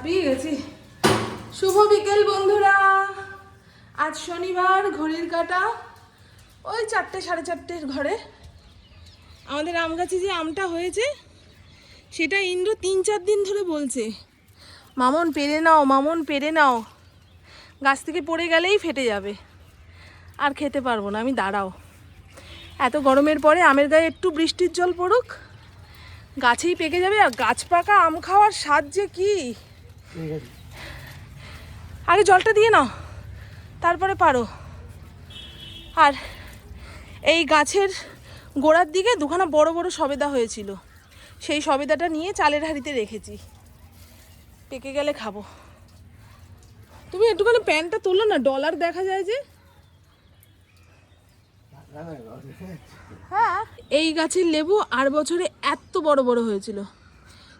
হাঁপিয়ে গেছি। শুভ বিকেল বন্ধুরা। আজ শনিবার, ঘড়ির কাঁটা ওই 4টে 4:30 ঘরে। আমাদের আম গাছে যে আমটা হয়েছে সেটা ইন্দ্র 3-4 দিন ধরে বলছে, মামন পেরে নাও, মামন পেরে নাও, গাছ থেকে পড়ে গেলেই ফেটে যাবে, আর খেতে পারবো না আমি, দাঁড়াও। এত গরমের পরে আমের গায়ে একটু বৃষ্টির জল পড়ুক, গাছেই পেকে যাবে। আর গাছ পাকা আম খাওয়ার স্বাদ যে কি! আগে জলটা দিয়ে নাও, তারপরে পারো। আর এই গাছের গোড়ার দিকে দুখানা বড় বড় সবেদা হয়েছিল, সেই সবেদাটা নিয়ে চালের হাঁড়িতে রেখেছি, পেকে গেলে খাবো। তুমি একটুখানি প্যান্টটা তোলো না, ডলার দেখা যায় যে। হ্যাঁ, এই গাছের লেবু আর বছরে এত বড় বড় হয়েছিল,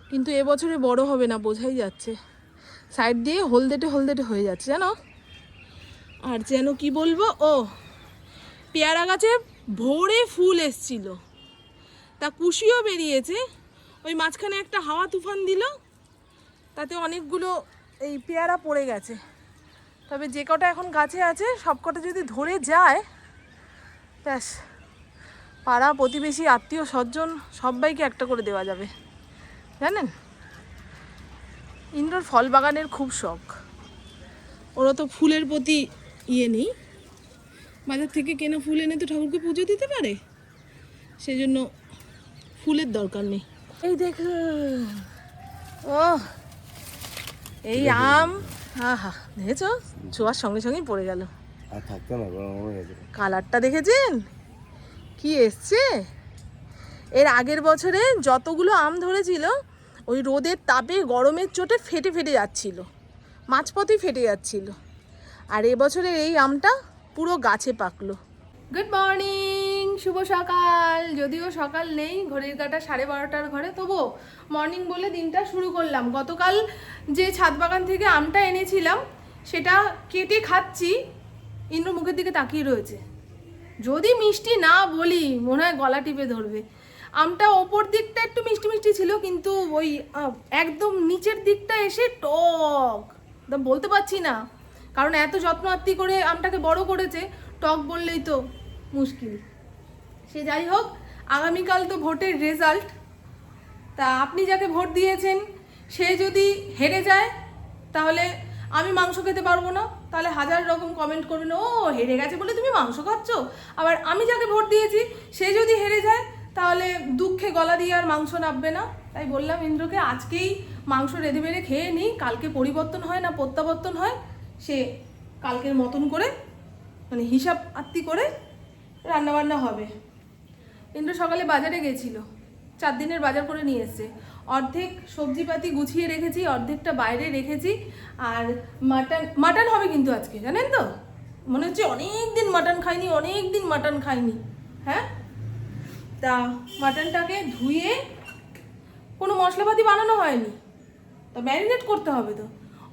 কিন্তু এবছরে বড় হবে না, বোঝাই যাচ্ছে। সাইড দিয়ে হলদেটে হলদেটে হয়ে যাচ্ছে জানো। আর যেন কি বলবো, ও পেয়ারা গাছে ভোরে ফুল এসছিল, তা কুশিও বেরিয়েছে। ওই মাঝখানে একটা হাওয়া তুফান দিল, তাতে অনেকগুলো এই পেয়ারা পড়ে গেছে। তবে যে কটা এখন গাছে আছে সব কটা যদি ধরে যায়, ব্যাস পাড়া প্রতিবেশী আত্মীয় স্বজন সবাইকে একটা করে দেওয়া যাবে, জানেন। ইন্দ্রর ফল বাগানের খুব শখ, ওরা তো ফুলের প্রতি ইয়ে নেই, বাজার থেকে কেনা ফুল এনে তো ঠাকুরকে পুজো দিতে পারে, সেই জন্য ফুলের দরকার নেই। এই দেখুন, ও এই আম, আহা দেখেছো, ছোঁয়ার সঙ্গে সঙ্গেই পড়ে গেল। কালারটা দেখেছেন কি এসছে? এর আগের বছরে যতগুলো আম ধরেছিল ওই রোদের তাপে গরমের চোটে ফেটে ফেটে যাচ্ছিল, মাঝপথেই ফেটে যাচ্ছিল। আর এবছরের এই আমটা পুরো গাছে পাকলো। গুড মর্নিং, শুভ সকাল। যদিও সকাল নেই, ঘড়ির কাঁটা 12:30 ঘরে, তবুও মর্নিং বলে দিনটা শুরু করলাম। গতকাল যে ছাদ বাগান থেকে আমটা এনেছিলাম সেটা কেটে খাচ্ছি, ইন্দ্র মুখের দিকে তাকিয়ে রয়েছে। যদি মিষ্টি না বলি মনে হয় গলা টিপে ধরবে। আমটা ওপর দিকটা একটু মিষ্টি মিষ্টি ছিল, কিন্তু ওই একদম নিচের দিকটা এসে টক, বলতে পারছি না, কারণ এত যত্ন আত্তি করে আমটাকে বড় করেছে, টক বললেই তো মুশকিল। সে যাই হোক, আগামীকাল তো ভোটের রেজাল্ট। তা আপনি যাকে ভোট দিয়েছেন সে যদি হেরে যায় তাহলে আমি মাংস খেতে পারবো না, তাহলে 1000 রকম কমেন্ট করবেন, ও হেরে গেছে বলে তুমি মাংস খাচ্ছ। আবার আমি যাকে ভোট দিয়েছি সে যদি হেরে যায় তাহলে দুঃখে গলা দিয়ে আর মাংস নাববে না। তাই বললাম ইন্দ্রকে আজকেই মাংস রেঁধে বেড়ে খেয়ে নিই, কালকে পরিবর্তন হয় না প্রত্যাবর্তন হয়, সে কালকের মতন করে মানে হিসাব আত্তি করে রান্নাবান্না হবে। ইন্দ্র সকালে বাজারে গেছিল, 4 দিনের বাজার করে নিয়ে এসছে। অর্ধেক সবজিপাতি গুছিয়ে রেখেছি, অর্ধেকটা বাইরে রেখেছি। আর মাটন হবে কিন্তু আজকে, জানেন তো, মনে হচ্ছে অনেক দিন মাটন খাইনি, অনেক দিন মাটন খাইনি। হ্যাঁ, তা মাটনটাকে ধুয়ে কোনো মশলাপাতি বানানো হয়নি, তা ম্যারিনেট করতে হবে। তো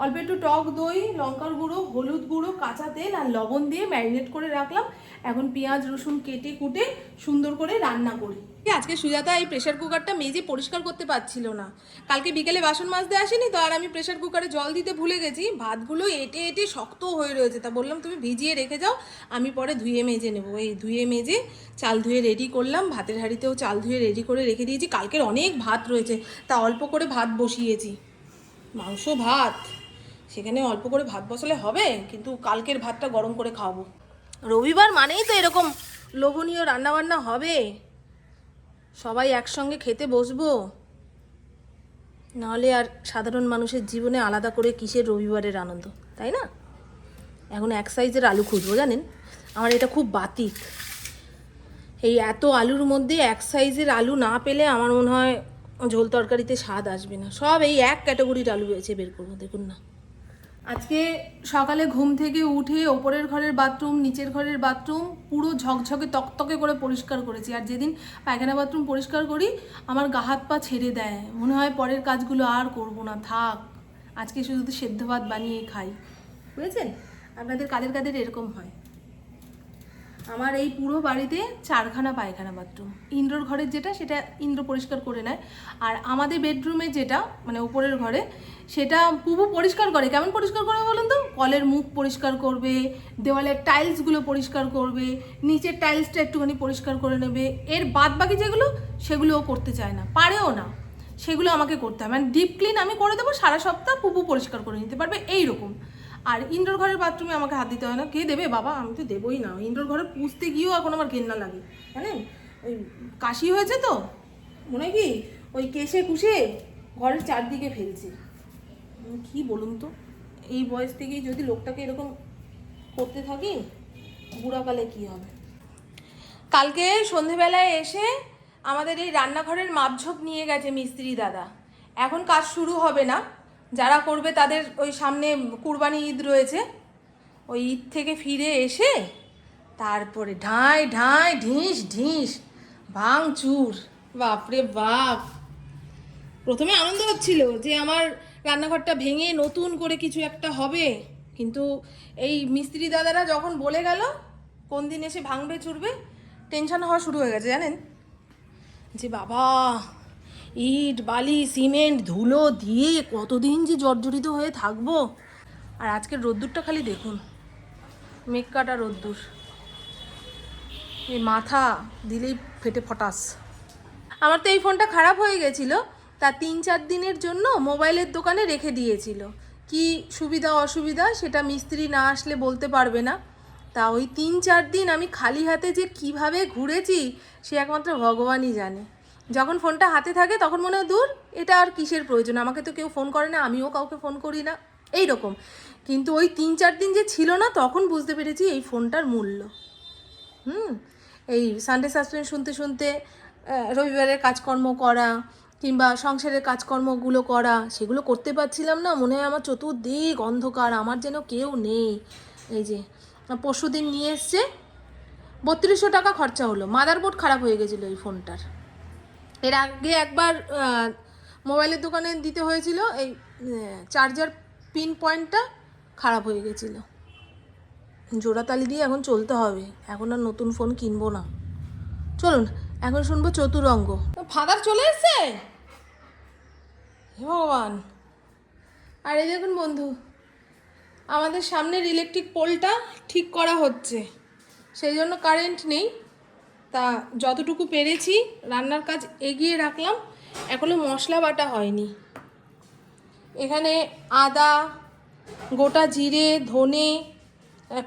অল্প একটু টক দই, লঙ্কার গুঁড়ো, হলুদ গুঁড়ো, কাঁচা তেল আর লবণ দিয়ে ম্যারিনেট করে রাখলাম। এখন পেঁয়াজ রসুন কেটে কুটে সুন্দর করে রান্না করি। আজকে সুজাতা এই প্রেশার কুকারটা মেজে পরিষ্কার করতে পারছিল না, কালকে বিকেলে বাসন মাজতে আসেনি তো, আর আমি প্রেশার কুকারে জল দিতে ভুলে গেছি। ভাতগুলো এঁটে এঁটে শক্ত হয়ে রয়েছে, তা বললাম তুমি ভিজিয়ে রেখে যাও, আমি পরে ধুয়ে মেজে নেবো। এই ধুয়ে মেজে চাল ধুয়ে রেডি করলাম, ভাতের হাঁড়িতেও চাল ধুয়ে রেডি করে রেখে দিয়েছি। কালকের অনেক ভাত রয়েছে, তা অল্প করে ভাত বসিয়েছি, মাংস ভাত, সেখানে অল্প করে ভাত বসালে হবে, কিন্তু কালকের ভাতটা গরম করে খাওয়াবো। রবিবার মানেই তো এরকম লোভনীয় রান্নাবান্না হবে, সবাই একসঙ্গে খেতে বসবো, নাহলে আর সাধারণ মানুষের জীবনে আলাদা করে কিসের রবিবারের আনন্দ, তাই না? এখন এক সাইজের আলু খুঁজবো, জানেন আমার এটা খুব বাতিক, এই এত আলুর মধ্যে এক সাইজের আলু না পেলে আমার মনে হয় ঝোল তরকারিতে স্বাদ আসবে না। সব এই এক ক্যাটাগরির আলু বেছে বের করবো, দেখুন না। আজকে সকালে ঘুম থেকে উঠে ওপরের ঘরের বাথরুম, নিচের ঘরের বাথরুম পুরো ঝকঝকে তকতকে করে পরিষ্কার করেছি। আর যেদিন পায়খানা বাথরুম পরিষ্কার করি আমার গা হাত পা ছেড়ে দেয়, মনে হয় পরের কাজগুলো আর করব না, থাক, আজকে শুধু সেদ্ধ ভাত বানিয়ে খাই। বুঝেছেন? আপনাদের কাদের কাদের এরকম হয়? আমার এই পুরো বাড়িতে 4খানা পায়খানা বাথরুম। ইন্দ্রর ঘরের যেটা সেটা ইন্দ্র পরিষ্কার করে নেয়, আর আমাদের বেডরুমে যেটা মানে উপরের ঘরে সেটা পুবু পরিষ্কার করে। কেমন পরিষ্কার করবে বলুন তো? কলের মুখ পরিষ্কার করবে, দেওয়ালের টাইলসগুলো পরিষ্কার করবে, নিচের টাইলসটা একটুখানি পরিষ্কার করে নেবে। এর বাদ বাকি যেগুলো সেগুলোও করতে চায় না, পারেও না, সেগুলো আমাকে করতে হয়। মানে ডিপ ক্লিন আমি করে দেবো, সারা সপ্তাহ পুবু পরিষ্কার করে নিতে পারবে, এইরকম। আর ইনডোর ঘরের বাথরুমে আমাকে হাত দিতে হয় না। কে দেবে বাবা, আমি তো দেবোই না। ইনডোর ঘরে পুষতে গিয়েও এখন আমার ঘেন্না লাগে, জানেন? ওই কাশি হয়েছে তো মনে হয় কি ওই কেশে কুশে ঘরের চারদিকে ফেলছে। কি বলুন তো, এই বয়স থেকেই যদি লোকটাকে এরকম করতে থাকি, বুড়াকালে কি হবে? কালকে সন্ধেবেলায় এসে আমাদের এই রান্নাঘরের মাপঝোপ নিয়ে গেছে মিস্ত্রি দাদা। এখন কাজ শুরু হবে না, যারা করবে তাদের ওই সামনে কুরবানি ঈদ রয়েছে, ওই ঈদ থেকে ফিরে এসে তারপরে ঢাঁই ঢাঁই ঢিস ঢিস ভাঙচুর। বাপরে বাপ, প্রথমে আনন্দ হচ্ছিল যে আমার রান্নাঘরটা ভেঙে নতুন করে কিছু একটা হবে, কিন্তু এই মিস্ত্রি দাদারা যখন বলে গেল কোন দিন এসে ভাঙবে চুরবে, টেনশন হওয়া শুরু হয়ে গেছে জানেন, যে বাবা ইট বালি সিমেন্ট ধুলো দিয়ে কতদিন যে জর্জরিত হয়ে থাকবো। আর আজকের রোদ্দুরটা খালি দেখুন, মেঘ কাটা রোদ্দুর, এই মাথা দিলেই ফেটে ফটাস। আমার তো এই ফোনটা খারাপ হয়ে গেছিলো, তা 3-4 দিনের জন্য মোবাইলের দোকানে রেখে দিয়েছিল। কি সুবিধা অসুবিধা সেটা মিস্ত্রি না আসলে বলতে পারবে না। তা ওই 3-4 দিন আমি খালি হাতে যে কিভাবে ঘুরেছি সে একমাত্র ভগবানই জানে। যখন ফোনটা হাতে থাকে তখন মনে হয় দূর, এটা আর কিসের প্রয়োজন, আমাকে তো কেউ ফোন করে না, আমিও কাউকে ফোন করি না, এই রকম। কিন্তু ওই 3-4 দিন যে ছিল না, তখন বুঝতে পেরেছি এই ফোনটার মূল্য। এই সানডে সাসপেন্স শুনতে শুনতে রবিবারের কাজকর্ম করা কিংবা সংসারের কাজকর্মগুলো করা, সেগুলো করতে পারছিলাম না। মনে হয় আমার চতুর্দিক অন্ধকার, আমার যেন কেউ নেই। এই যে পরশু দিন নিয়ে এসছে, 3200 টাকা খরচা হলো। মাদারবোর্ড খারাপ হয়ে গেছিলো এই ফোনটার। এর আগে একবার মোবাইলের দোকানে দিতে হয়েছিল, এই চার্জার পিন পয়েন্টটা খারাপ হয়ে গেছিলো। জোড়াতালি দিয়ে এখন চলতে হবে, এখন আর নতুন ফোন কিনবো না। চলুন এখন শুনবো চতুরঙ্গ। ফাদার চলে এসছে, ভগবান। আর এই দেখুন বন্ধু, আমাদের সামনের ইলেকট্রিক পোলটা ঠিক করা হচ্ছে, সেই জন্য কারেন্ট নেই। তা যতটুকু পেরেছি রান্নার কাজ এগিয়ে রাখলাম। এখনও মশলা বাটা হয়নি। এখানে আদা, গোটা জিরে, ধনে,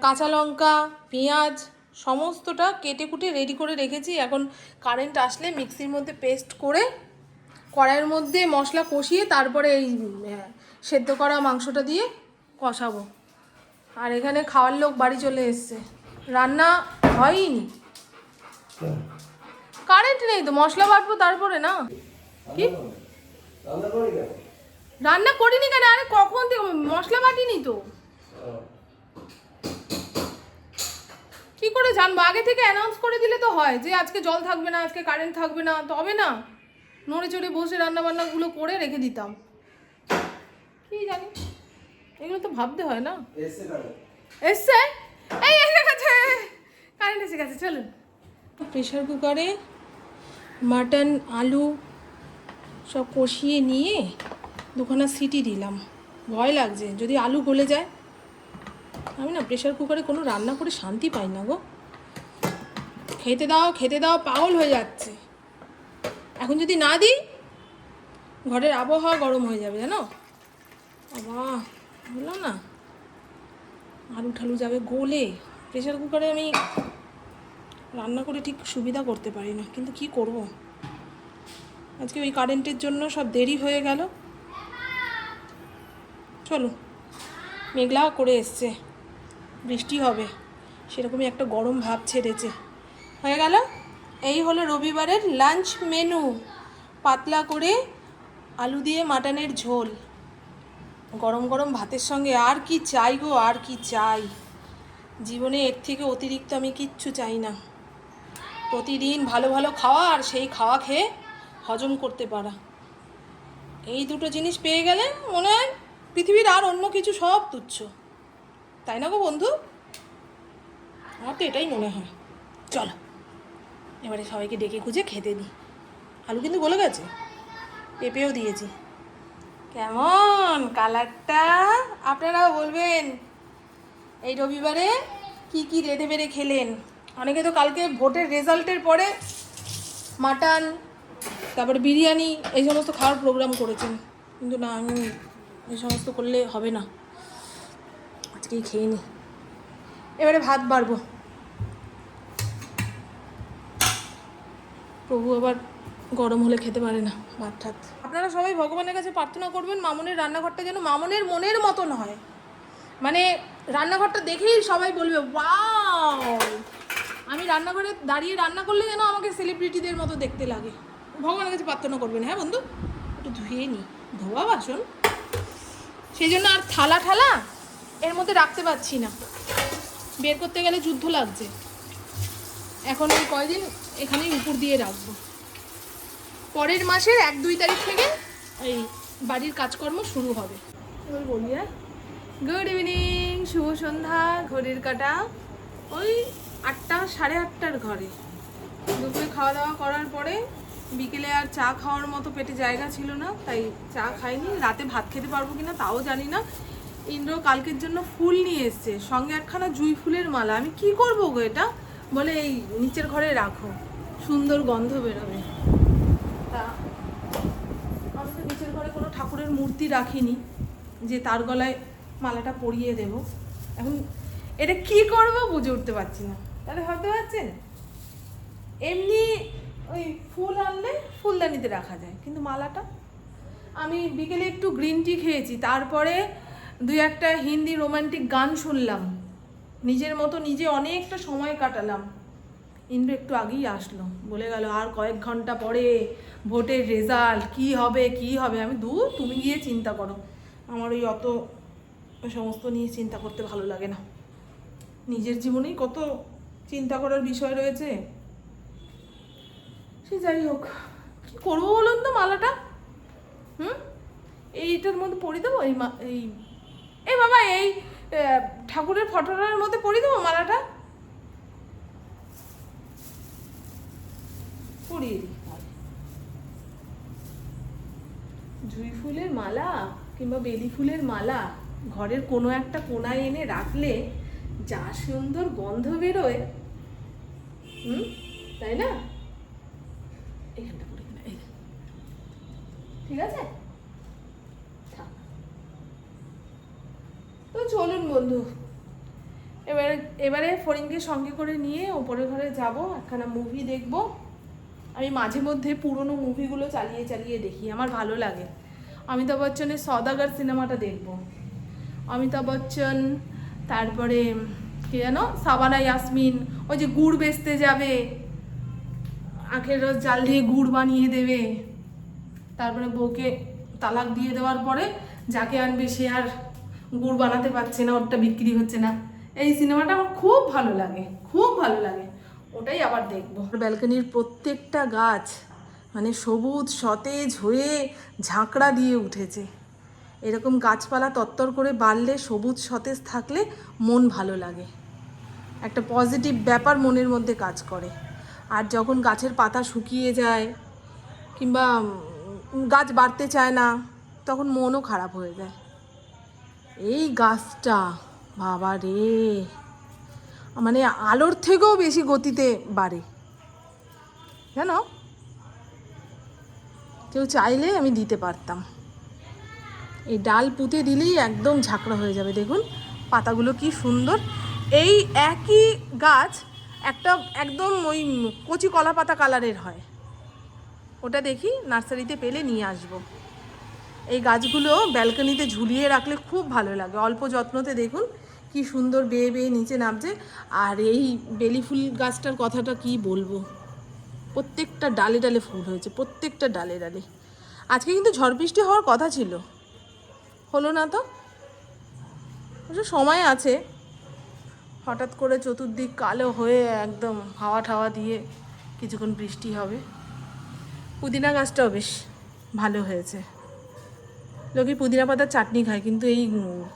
কাঁচা লঙ্কা, পেঁয়াজ সমস্তটা কেটে কুটে রেডি করে রেখেছি। এখন কারেন্ট আসলে মিক্সির মধ্যে পেস্ট করে কড়াইয়ের মধ্যে মশলা কষিয়ে তারপরে এই সেদ্ধ করা মাংসটা দিয়ে কষাবো। আর এখানে খাওয়ার লোক বাড়ি চলে এসছে, রান্না হয়নি, কারেন্ট নেই তো। মশলা বাটবো তারপরে না। কি রান্না করিনি কেন? আরে কখন থেকে মশলা বাটিনি তো, কি করে জানবো? আগে থেকে অ্যানাউন্স করে দিলে তো হয় যে আজকে জল থাকবে না, আজকে কারেন্ট থাকবে না, তবে না নড়ে চড়ে বসে রান্না বান্নাগুলো করে রেখে দিতাম। কি জানি, এগুলো তো ভাবতে হয় না। এসছে, এই এসে গেছে, কারেন্ট এসে গেছে। চলুন প্রেশার কুকারে মাটন আলু সব কষিয়ে নিয়ে 2খানা সিটি দিলাম। ভয় লাগছে যদি আলু গলে যায়। আমি না প্রেশার কুকারে কোনো রান্না করে শান্তি পাই না গো। খেতে দাও খেতে দাও পাগল হয়ে যাচ্ছে। এখন যদি না দিই ঘরের আবহাওয়া গরম হয়ে যাবে, জানো বাবা, বললাম না আলু ঠালু যাবে গলে। প্রেশার কুকারে আমি রান্না করে ঠিক সুবিধা করতে পারি না, কিন্তু কি করব, আজকে ওই কারেন্টের জন্য সব দেরি হয়ে গেল। চলো মেঘলা করে এসছে, বৃষ্টি হবে সেরকমই একটা গরম ভাব ছেড়েছে। হয়ে গেল, এই হলো রবিবারের লাঞ্চ মেনু। পাতলা করে আলু দিয়ে মাটনের ঝোল, গরম গরম ভাতের সঙ্গে। আর কি চাই গো, আর কি চাই জীবনে? এর থেকে অতিরিক্ত আমি কিচ্ছু চাই না। প্রতিদিন ভালো ভালো খাওয়া আর সেই খাওয়া খেয়ে হজম করতে পারা, এই দুটো জিনিস পেয়ে গেলে মনে হয় পৃথিবীর আর অন্য কিছু সব তুচ্ছ, তাই না গো বন্ধু? আমার তো এটাই মনে হয়। চলো এবারে সবাইকে ডেকে খুঁজে খেতে দিই। আলু কিন্তু গলে গেছে, পেঁপেও দিয়েছি। কেমন কালারটা আপনারাও বলবেন এই রবিবারে কি কি রেঁধে বেড়ে খেলেন। অনেকে তো কালকে ভোটের রেজাল্টের পরে মাটন, তারপরে বিরিয়ানি এই সমস্ত খাওয়ার প্রোগ্রাম করেছেন, কিন্তু না, আমি এই সমস্ত করলে হবে না, আজকেই খেয়ে নিই। এবারে ভাত বাড়বো। প্রভু আবার গরম হলে খেতে পারে না ভাত ঠাত। আপনারা সবাই ভগবানের কাছে প্রার্থনা করবেন মামনের রান্নাঘরটা যেন মামনের মনের মতন হয়, মানে রান্নাঘরটা দেখেই সবাই বলবে ওয়াও। আমি রান্নাঘরে দাঁড়িয়ে রান্না করলে যেন আমাকে সেলিব্রিটিদের মতো দেখতে লাগে। ভগবানের কাছে প্রার্থনা করবেন। হ্যাঁ বন্ধু, একটু ধুয়ে নিই, ধোয়া বাসন, সেই জন্য আর থালা ঠালা এর মধ্যে রাখতে পারছি না, বের করতে গেলে যুদ্ধ লাগছে। এখন ওই কয়দিন এখানেই উপর দিয়ে রাখবো। পরের মাসের 1-2 তারিখ থেকে এই বাড়ির কাজকর্ম শুরু হবে। এবার বলি, হ্যাঁ, গুড ইভিনিং, শুভ সন্ধ্যা। ঘড়ির কাটা ওই 8টা, 8:30টার ঘরে। দুপুরে খাওয়া দাওয়া করার পরে বিকেলে আর চা খাওয়ার মতো পেটে জায়গা ছিল না, তাই চা খাইনি। রাতে ভাত খেতে পারবো কিনা তাও জানি না। ইন্দ্র কালকের জন্য ফুল নিয়ে এসছে, সঙ্গে একখানা জুঁই ফুলের মালা। আমি কি করবো গো এটা? বলে এই নিচের ঘরে রাখো, সুন্দর গন্ধ বেরোবে। তা আমি তো নিচের ঘরে কোনো ঠাকুরের মূর্তি রাখিনি যে তার গলায় মালাটা পরিয়ে দেব। এখন এটা কি করব বুঝে উঠতে পারছি না। তাহলে ভাবতে পারছেন, এমনি ওই ফুল আনলে ফুলদানিতে রাখা যায়, কিন্তু মালাটা আমি বিকেলে একটু গ্রিন টি খেয়েছি, তারপরে 2-1টা হিন্দি রোমান্টিক গান শুনলাম, নিজের মতো নিজে অনেকটা সময় কাটালাম। ইন্দ্র একটু আগেই আসলো, বলে গেল আর কয়েক ঘন্টা পরে ভোটের রেজাল্ট, কি হবে কি হবে। আমি দূর, তুমি গিয়ে চিন্তা করো, আমার ওই অত সমস্ত নিয়ে চিন্তা করতে ভালো লাগে না। নিজের জীবনেই কত চিন্তা করার বিষয় রয়েছে। সে যাই হোক, কি করবো বলুন তো মালাটা? এইটার মধ্যে পরিয়ে দেবো, এই বাবা এই ঠাকুরের ফটোটার মধ্যে পরিয়ে দেবো মালাটা, পরিয়ে দিই। জুঁই ফুলের মালা কিংবা বেলি ফুলের মালা ঘরের কোনো একটা কোনায় এনে রাখলে যা সুন্দর গন্ধ বেরোয়, তাই না? এখানটা পড়ে কিনা, এই ঠিক আছে। তো চলুন বন্ধু, এবারে ফরিনকে সঙ্গে করে নিয়ে ওপরের ঘরে যাব, একখানা মুভি দেখব। আমি মাঝে মধ্যে পুরনো মুভিগুলো চালিয়ে চালিয়ে দেখি, আমার ভালো লাগে। অমিতাভ বচ্চনের সওদাগর সিনেমাটা দেখব। অমিতাভ বচ্চন, তারপরে কে যেন, সাবানা ইয়াসমিন, ওই যে গুড় বেচতে যাবে, আখের রস জাল দিয়ে গুড় বানিয়ে দেবে, তারপরে বউকে তালাক দিয়ে দেওয়ার পরে যাকে আনবে সে আর গুড় বানাতে পারছে না, ওটা বিক্রি হচ্ছে না। এই সিনেমাটা আমার খুব ভালো লাগে, খুব ভালো লাগে, ওটাই আবার দেখবো। ব্যালকনির প্রত্যেকটা গাছ মানে সবুজ সতেজ হয়ে ঝাঁকড়া দিয়ে উঠেছে। এরকম গাছপালা তত্তর করে বাড়লে, সবুজ সতেজ থাকলে মন ভালো লাগে, একটা পজিটিভ ব্যাপার মনের মধ্যে কাজ করে। আর যখন গাছের পাতা শুকিয়ে যায় কিংবা গাছ বাড়তে চায় না, তখন মনও খারাপ হয়ে যায়। এই গাছটা বাবা রে, মানে আলোর থেকেও বেশি গতিতে বাড়ে, জানো? কেউ চাইলে আমি দিতে পারতাম, এই ডাল পুঁতে দিলেই একদম ঝাঁকড়া হয়ে যাবে। দেখুন পাতাগুলো কি সুন্দর। এই একই গাছ একটা একদম ওই কচি কলা পাতা কালারের হয়, ওটা দেখি নার্সারিতে পেলে নিয়ে আসবো। এই গাছগুলো ব্যালকনিতে ঝুলিয়ে রাখলে খুব ভালো লাগে, অল্প যত্নতে দেখুন কি সুন্দর বেয়ে বেয়ে নিচে নামছে। আর এই বেলি ফুল গাছটার কথাটা কি বলবো, প্রত্যেকটা ডালে ডালে ফুল হয়েছে, প্রত্যেকটা ডালে ডালে। আজকে কিন্তু ঝড় বৃষ্টি হওয়ার কথা ছিল, হলো না তো। সময় আছে, হঠাৎ করে চতুর্দিক কালো হয়ে একদম হাওয়া ঠাওয়া দিয়ে কিছুক্ষণ বৃষ্টি হবে। পুদিনা গাছটাও বেশ ভালো হয়েছে, লোকে পুদিনা পাতার চাটনি খায়, কিন্তু এই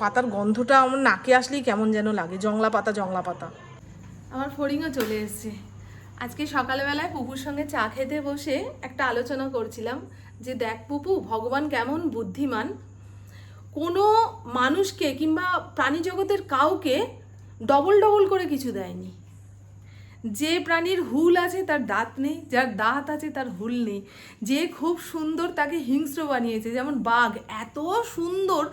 পাতার গন্ধটা আমার নাকে আসলেই কেমন যেন লাগে, জংলা পাতা জংলা পাতা। আমার ফড়িংও চলে এসছে, আজকে সকালবেলায় পুপুর সঙ্গে চা খেতে বসে একটা আলোচনা করছিলাম যে দেখ পুপু, ভগবান কেমন বুদ্ধিমান, কোনো মানুষকে কিংবা প্রাণী জগতের কাউকে ডবল ডবল করে কিছু দেয়নি। যে প্রাণীর হুল আছে তার দাঁত নেই, যার দাঁত আছে তার হুল নেই। যে খুব সুন্দর তাকে হিংস্র বানিয়েছে, যেমন বাঘ এত সুন্দর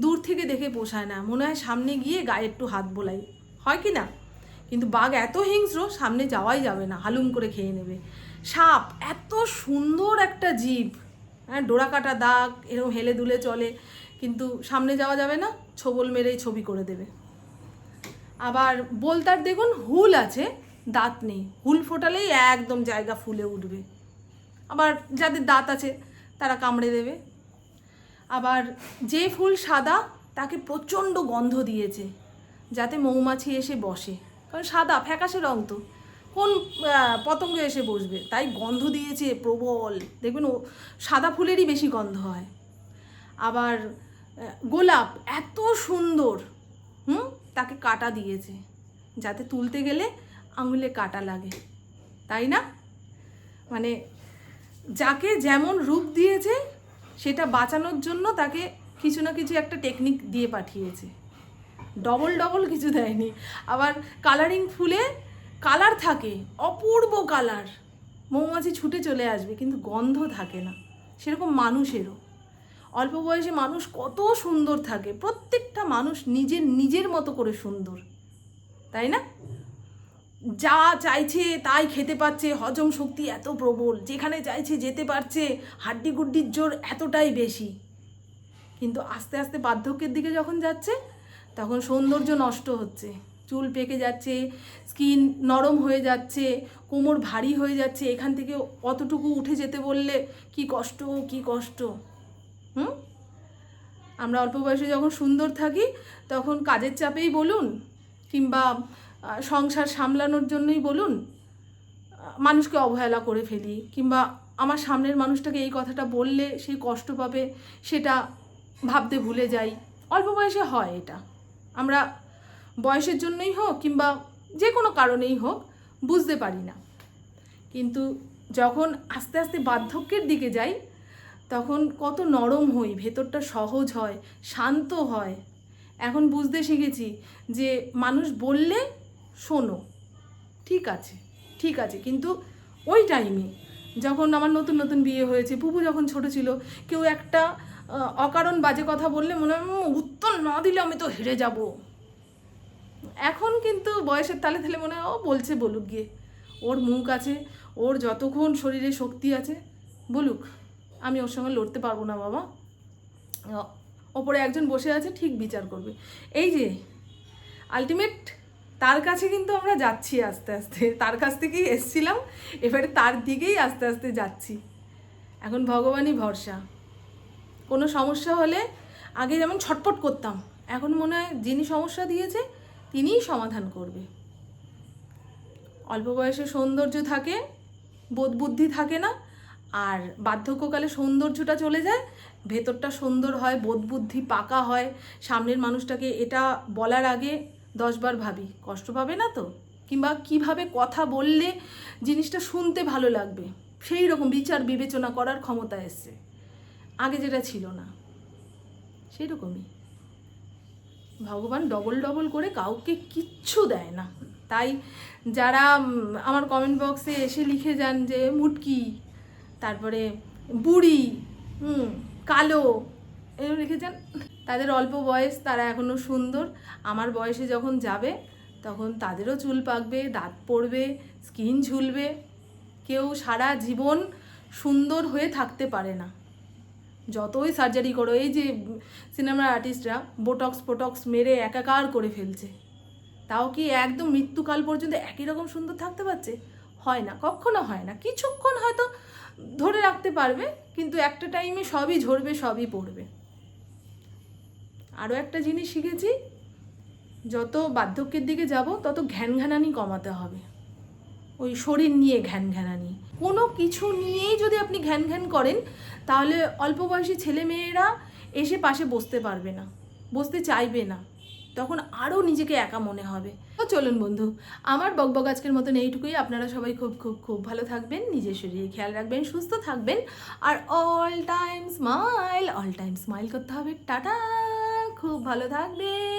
দূর থেকে দেখে পোষায় না, মনে হয় সামনে গিয়ে গায়ে একটু হাত বোলাই, হয় কি না? কিন্তু বাঘ এত হিংস্র, সামনে যাওয়াই যাবে না, হালুম করে খেয়ে নেবে। সাপ এত সুন্দর একটা জীব, হ্যাঁ, ডোরা কাটা দাগ, এরকম হেলে দুলে চলে, কিন্তু সামনে যাওয়া যাবে না, ছোবল মেরেই ছবি করে দেবে। আবার বোলতার দেখুন হুল আছে, দাঁত নেই, হুল ফোটালেই একদম জায়গা ফুলে উঠবে। আবার যাদের দাঁত আছে তারা কামড়ে দেবে। আবার যে ফুল সাদা তাকে প্রচণ্ড গন্ধ দিয়েছে, যাতে মৌমাছি এসে বসে, কারণ সাদা ফ্যাকাশে রং, তো কোন পতঙ্গ এসে বসবে, তাই গন্ধ দিয়েছে প্রবল। দেখবেন ও সাদা ফুলেরই বেশি গন্ধ হয়। আবার গোলাপ এত সুন্দর, তাকে কাটা দিয়েছে, যাতে তুলতে গেলে আঙুলে কাটা লাগে, তাই না? মানে যাকে যেমন রূপ দিয়েছে সেটা বাঁচানোর জন্য তাকে কিছু না কিছু একটা টেকনিক দিয়ে পাঠিয়েছে, ডবল ডবল কিছু দেয়নি। আবার কালারিং ফুলে কালার থাকে, অপূর্ব কালার, মৌমাছি ছুটে চলে আসবে, কিন্তু গন্ধ থাকে না। সেরকম মানুষেরও অল্প বয়সে মানুষ কত সুন্দর থাকে, প্রত্যেকটা মানুষ নিজের নিজের মতো করে সুন্দর, তাই না? যা চাইছে তাই খেতে পাচ্ছে, হজম শক্তি এত প্রবল, যেখানে চাইছে যেতে পারছে, হাড্ডি গুড্ডির জোর এতটাই বেশি। কিন্তু আস্তে আস্তে বার্ধক্যের দিকে যখন যাচ্ছে তখন সৌন্দর্য নষ্ট হচ্ছে, চুল পেকে যাচ্ছে, স্কিন নরম হয়ে যাচ্ছে, কোমর ভারী হয়ে যাচ্ছে, এখান থেকে অতটুকু উঠে যেতে বললে কি কষ্ট, কি কষ্ট। আমরা অল্প বয়সে যখন সুন্দর থাকি তখন কাজের চাপেই বলুন কিংবা সংসার সামলানোর জন্যই বলুন, মানুষকে অবহেলা করে ফেলি, কিংবা আমার সামনের মানুষটাকে এই কথাটা বললে সে কষ্ট পাবে সেটা ভাবতে ভুলে যাই। অল্প বয়সে হয় এটা, আমরা বয়সের জন্যই হোক কিংবা যে কোনো কারণেই হোক বুঝতে পারি না। কিন্তু যখন আস্তে আস্তে বার্ধক্যের দিকে যাই তখন কত নরম হই, ভেতরটা সহজ হয়, শান্ত হয়। এখন বুঝতে শিখেছি যে মানুষ বললে শোনো, ঠিক আছে ঠিক আছে, কিন্তু ওই টাইমে যখন আমার নতুন নতুন বিয়ে হয়েছে, পুপু যখন ছোট ছিল, কেউ একটা অকারণ বাজে কথা বললে মনে হয় উত্তর না দিলে আমি তো হেরে যাব। এখন কিন্তু বয়সের তালে তালে মনে হয় ও বলছে বলুক গিয়ে, ওর মুখ আছে, ওর যতক্ষণ শরীরে শক্তি আছে বলুক, আমি ওর সঙ্গে লড়তে পারবো না বাবা। ওপরে একজন বসে আছে, ঠিক বিচার করবে। এই যে আলটিমেট তার কাছে কিন্তু আমরা যাচ্ছি আস্তে আস্তে, তার কাছ থেকেই এসছিলাম, এবারে তার দিকেই আস্তে আস্তে যাচ্ছি। এখন ভগবানই ভরসা। কোনো সমস্যা হলে আগে যেমন ছটপট করতাম, এখন মনে হয় যিনি সমস্যা দিয়েছে তিনিই সমাধান করবে। অল্প বয়সে সৌন্দর্য থাকে, বোধ বুদ্ধি থাকে না, আর বার্ধক্যকালে সৌন্দর্যটা চলে যায়, ভেতরটা সুন্দর হয়, বোধ বুদ্ধি পাকা হয়। সামনের মানুষটাকে এটা বলার আগে 10 বার ভাবি, কষ্ট পাবে না তো, কিংবা কিভাবে কথা বললে জিনিসটা শুনতে ভালো লাগবে, সেই রকম বিচার বিবেচনা করার ক্ষমতা এসছে, আগে যেটা ছিল না। সেই রকমই ভগবান ডবল ডবল করে কাউকে কিচ্ছু দেয় না। তাই যারা আমার কমেন্ট বক্সে এসে লিখে যান যে মুটকি, তারপরে বুড়ি, কালো, এগুলো লিখে যান, তাদের অল্প বয়স, তারা এখনও সুন্দর। আমার বয়সে যখন যাবে তখন তাদেরও চুল পাকবে, দাঁত পড়বে, স্কিন ঝুলবে। কেউ সারা জীবন সুন্দর হয়ে থাকতে পারে না, যতই সার্জারি করো। এই যে সিনেমার আর্টিস্টরা বোটক্স মেরে একাকার করে ফেলছে, তাও কি একদম মৃত্যুকাল পর্যন্ত একই রকম সুন্দর থাকতে পারছে? হয় না, কখনো হয় না। কিছুক্ষণ হয়তো ধরে রাখতে পারবে, কিন্তু একটা টাইমে সবই ঝরবে, সবই পড়বে। আরও একটা জিনিস শিখেছি, যত বার্ধক্যের দিকে যাব তত ঘ্যানঘ্যানানি কমাতে হবে। ওই শরীর নিয়ে ঘ্যানঘ্যানানি, কোনো কিছু নিয়েই যদি আপনি ঘ্যানঘ্যান করেন তাহলে অল্প বয়সী ছেলে মেয়েরা এসে পাশে বসতে পারবে না, বসতে চাইবে না, তখন আরও নিজেকে একা মনে হবে। তো চলুন বন্ধু, আমার বকবক আজকের মতন এইটুকুই। আপনারা সবাই খুব খুব খুব ভালো থাকবেন, নিজের শরীরে খেয়াল রাখবেন, সুস্থ থাকবেন, আর অল টাইম স্মাইল করতে হবে। টাটা, খুব ভালো থাকবেন।